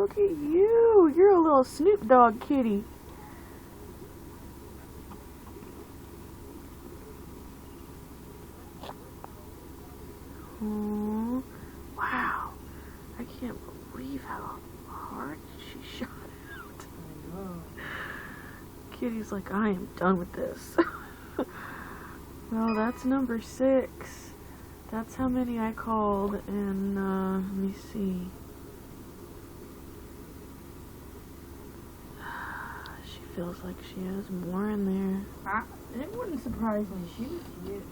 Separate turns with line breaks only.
look at you. You're a little Snoop Dogg kitty. Oh, wow. I can't believe how hard she shot out.
I know.
Kitty's like, I am done with this. Well, that's number 6. That's how many I called, and let me see. She feels like she has more in there.
It wouldn't surprise me. She was cute.